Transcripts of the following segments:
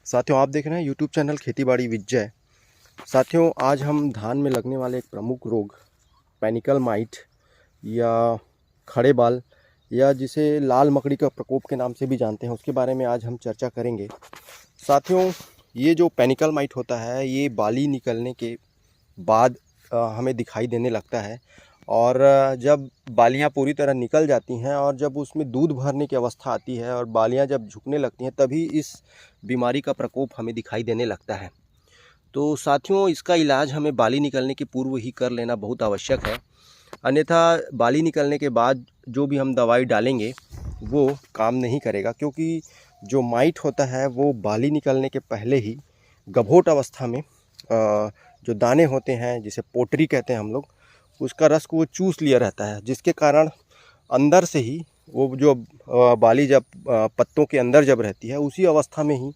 साथियों, आप देख रहे हैं यूट्यूब चैनल खेती-बाड़ी विजय। साथियों, आज हम धान में लगने वाले एक प्रमुख रोग पैनिकल माइट या खड़े बाल या जिसे लाल मकड़ी का प्रकोप के नाम से भी जानते हैं, उसके बारे में आज हम चर्चा करेंगे। साथियों, ये जो पैनिकल माइट होता है, ये बाली निकलने के बाद हमें दिखाई देने लगता है और जब बालियाँ पूरी तरह निकल जाती हैं और जब उसमें दूध भरने की अवस्था आती है और बालियाँ जब झुकने लगती हैं, तभी इस बीमारी का प्रकोप हमें दिखाई देने लगता है। तो साथियों, इसका इलाज हमें बाली निकलने के पूर्व ही कर लेना बहुत आवश्यक है। अन्यथा बाली निकलने के बाद जो भी हम दवाई डालेंगे वो काम नहीं करेगा, क्योंकि जो माइट होता है वो बाली निकलने के पहले ही गभोट अवस्था में जो दाने होते हैं, जिसे पोटरी कहते हैं हम लोग, उसका रस को वो चूस लिया रहता है, जिसके कारण अंदर से ही वो जो बाली जब पत्तों के अंदर जब रहती है, उसी अवस्था में ही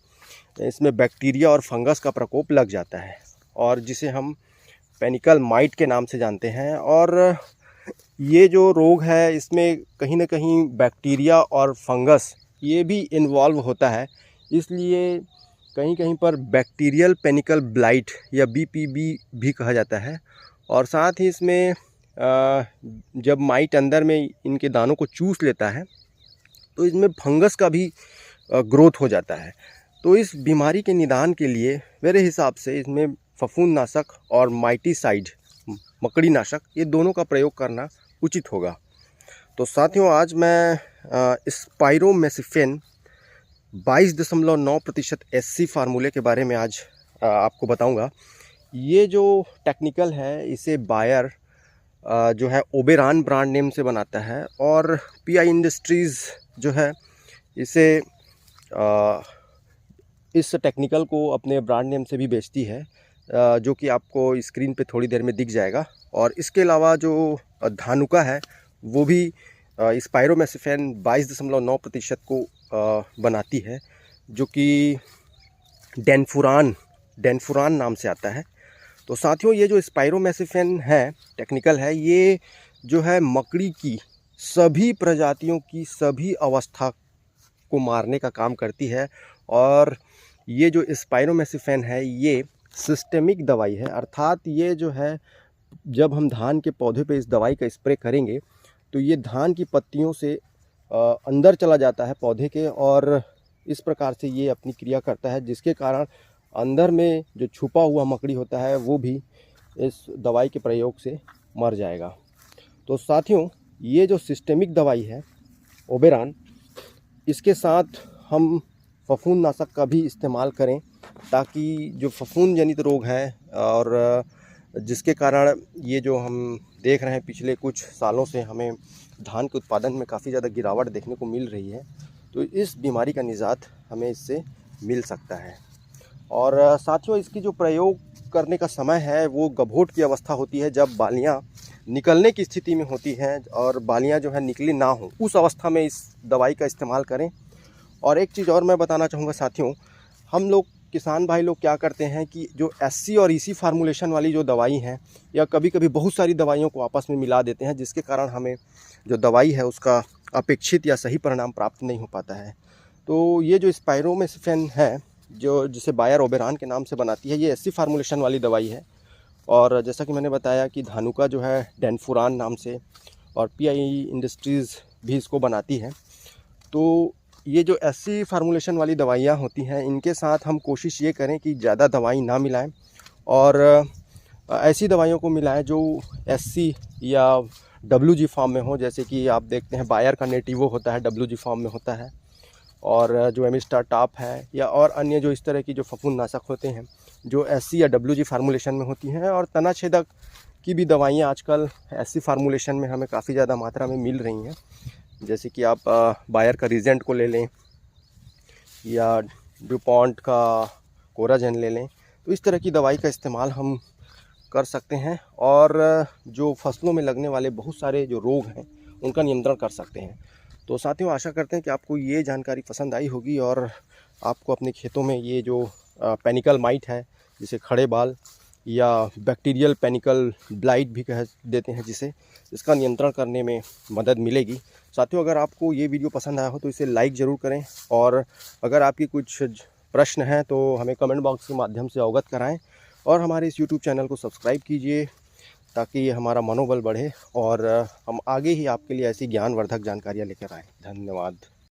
इसमें बैक्टीरिया और फंगस का प्रकोप लग जाता है, और जिसे हम पैनिकल माइट के नाम से जानते हैं। और ये जो रोग है, इसमें कहीं ना कहीं बैक्टीरिया और फंगस ये भी इन्वॉल्व होता है, इसलिए कहीं कहीं पर बैक्टीरियल पैनिकल ब्लाइट या बीपीबी भी कहा जाता है। और साथ ही इसमें जब माइट अंदर में इनके दानों को चूस लेता है तो इसमें फंगस का भी ग्रोथ हो जाता है। तो इस बीमारी के निदान के लिए मेरे हिसाब से इसमें फफूंदनाशक और माइटिसाइड मकड़ी नाशक, ये दोनों का प्रयोग करना उचित होगा। तो साथियों, आज मैं स्पाइरोमेसिफेन 22.9% SC फार्मूले के बारे में आज आपको बताऊंगा। ये जो टेक्निकल है, इसे बायर जो है ओबेरॉन ब्रांड नेम से बनाता है, और PI इंडस्ट्रीज़ जो है इसे इस टेक्निकल को अपने ब्रांड नेम से भी बेचती है, जो कि आपको स्क्रीन पे थोड़ी देर में दिख जाएगा। और इसके अलावा जो धानुका है वो भी स्पाइरोमेसिफेन 22.9% को बनाती है, जो कि डेनफुरान नाम से आता है। तो साथियों, ये जो स्पाइरोमेसिफेन है टेक्निकल है, ये जो है मकड़ी की सभी प्रजातियों की सभी अवस्था को मारने का काम करती है। और ये जो स्पाइरोमेसिफेन है, ये सिस्टेमिक दवाई है, अर्थात ये जो है जब हम धान के पौधे पे इस दवाई का स्प्रे करेंगे तो ये धान की पत्तियों से अंदर चला जाता है पौधे के, और इस प्रकार से ये अपनी क्रिया करता है, जिसके कारण अंदर में जो छुपा हुआ मकड़ी होता है वो भी इस दवाई के प्रयोग से मर जाएगा। तो साथियों, ये जो सिस्टेमिक दवाई है ओबेरॉन, इसके साथ हम फफूंदनाशक का भी इस्तेमाल करें, ताकि जो फफूंद जनित रोग है और जिसके कारण ये जो हम देख रहे हैं पिछले कुछ सालों से हमें धान के उत्पादन में काफ़ी ज़्यादा गिरावट देखने को मिल रही है, तो इस बीमारी का निजात हमें इससे मिल सकता है। और साथियों, इसकी जो प्रयोग करने का समय है वो गभोट की अवस्था होती है, जब बालियाँ निकलने की स्थिति में होती हैं और बालियाँ जो है निकली ना हो, उस अवस्था में इस दवाई का इस्तेमाल करें। और एक चीज़ और मैं बताना चाहूँगा साथियों, हम लोग किसान भाई लोग क्या करते हैं कि जो SC और EC फार्मूलेशन वाली जो दवाई हैं, या कभी कभी बहुत सारी दवाइयों को आपस में मिला देते हैं, जिसके कारण हमें जो दवाई है उसका अपेक्षित या सही परिणाम प्राप्त नहीं हो पाता है। तो ये जो स्पाइरोमेसिफेन है, जो जिसे बायर ओबेरॉन के नाम से बनाती है, ये SC फार्मूलेशन वाली दवाई है। और जैसा कि मैंने बताया कि धानुका जो है डेनफुरान नाम से, और PI इंडस्ट्रीज़ भी इसको बनाती है। तो ये जो SC फार्मूलेशन वाली दवाइयाँ होती हैं, इनके साथ हम कोशिश ये करें कि ज़्यादा दवाई ना मिलाएं, और ऐसी दवाइयों को मिलाएं जो SC या WG फॉर्म में हो। जैसे कि आप देखते हैं बायर का नेटिवो होता है, WG फॉर्म में होता है, और जो एमिस्टार टॉप है, या और अन्य जो इस तरह की जो फफूंदनाशक होते हैं जो SC या WG फार्मूलेशन में होती हैं। और तना छेदक की भी दवाइयाँ आजकल SC फार्मूलेशन में हमें काफ़ी ज़्यादा मात्रा में मिल रही हैं, जैसे कि आप बायर का रीजेंट को ले लें या ड्यूपॉन्ट का कोराजेन ले लें। तो इस तरह की दवाई का इस्तेमाल हम कर सकते हैं, और जो फसलों में लगने वाले बहुत सारे जो रोग हैं उनका नियंत्रण कर सकते हैं। तो साथियों, आशा करते हैं कि आपको ये जानकारी पसंद आई होगी, और आपको अपने खेतों में ये जो पैनिकल माइट है, जिसे खड़े बाल या बैक्टीरियल पैनिकल ब्लाइट भी कह देते हैं, जिसे इसका नियंत्रण करने में मदद मिलेगी। साथियों, अगर आपको ये वीडियो पसंद आया हो तो इसे लाइक ज़रूर करें, और अगर आपकी कुछ प्रश्न हैं तो हमें कमेंट बॉक्स के माध्यम से अवगत कराएं और हमारे इस यूट्यूब चैनल को सब्सक्राइब कीजिए ताकि हमारा मनोबल बढ़े और हम आगे ही आपके लिए ऐसी ज्ञानवर्धक जानकारियाँ लेकर आएँ। धन्यवाद।